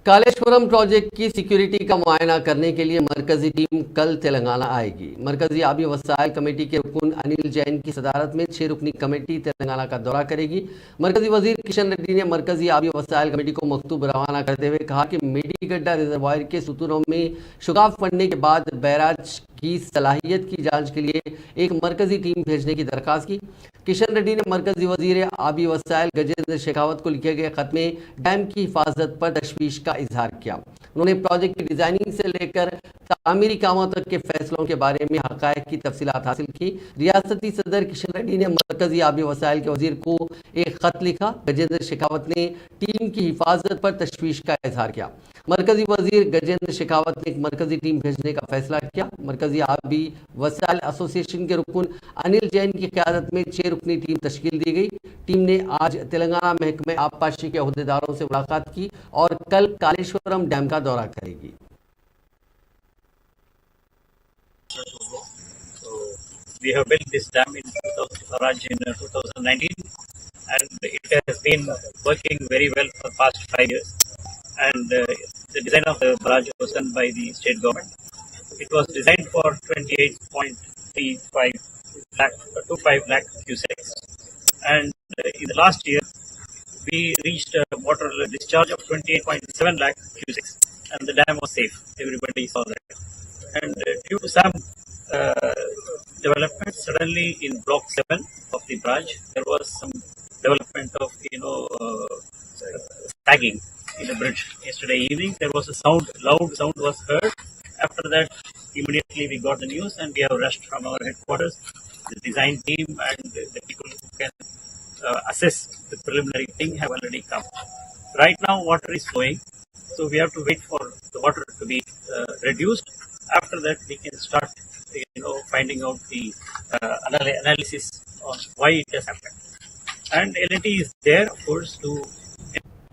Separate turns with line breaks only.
Kaleshwaram project की security का मुआयना करने के लिए मरकजी टीम कल तेलंगाना आएगी। मरकजी आबी वसाइल कमेटी के रुकन अनिल जैन की सदारत में 6 रुकनी कमेटी तेलंगाना का दौरा करेगी। मरकजी वजीर किशन रेड्डी ने मरकजी आबी वसाइल कमेटी को मकतूब रवाना करते हुए कहा कि मेडीगड्डा रिजर्वायर के सुतूनों में शुगाफ पड़ने के बाद बैराज की सलाहियत की जांच के लिए एक मरकजी टीम भेजने की दरखास्त की। किशन रेड्डी ने मरकजी वजीर आबी वसाइल गजेंद्र शेखावत को लिखे गए खत में डैम की हिफाजत पर तशवीश का इजहार किया। उन्होंने प्रोजेक्ट की डिजाइनिंग से लेकर तामीरी कामों तक के फैसलों के बारे में हकायक की तफसीलात हासिल की। रियासती सदर किशन रेड्डी ने मरकजी आबी वसाइल के वजीर को एक खत लिखा। गजेंद्र शेखावत ने टीम की हिफाजत पर तशवीश का इजहार किया। मरकजी वजीर गजेंद्र शेखावत ने एक मरकजी टीम भेजने का फैसला किया। मरकजी आबी वसाइल एसोसिएशन के रुकन अनिल जैन की क़यादत में 6 रुकनी टीम तश्कील दी गई। टीम ने आज तेलंगाना महकमे आबपाशी के अहदेदारों से मुलाकात की और कल कालेश्वरम डैम का दौरा करेगी।
We have built this dam in Barrage in 2019, and it has been working very well for the past 5 years. And the design of the barrage was done by the state government. It was designed for 25 lakh cusecs, and in the last year we reached a water discharge of 28.7 lakh cusecs, and the dam was safe. Everybody saw that. And due to some development, suddenly in block 7 of the barrage there was some development of sagging in the bridge. Yesterday evening there was a loud sound was heard. After that, immediately we got the news and we have rushed from our headquarters. The design team and the people who can assess the preliminary thing have already come. Right now water is flowing, so we have to wait for the water to be reduced. After that we can start finding out the analysis on why it has happened. And L&T is there, of course, to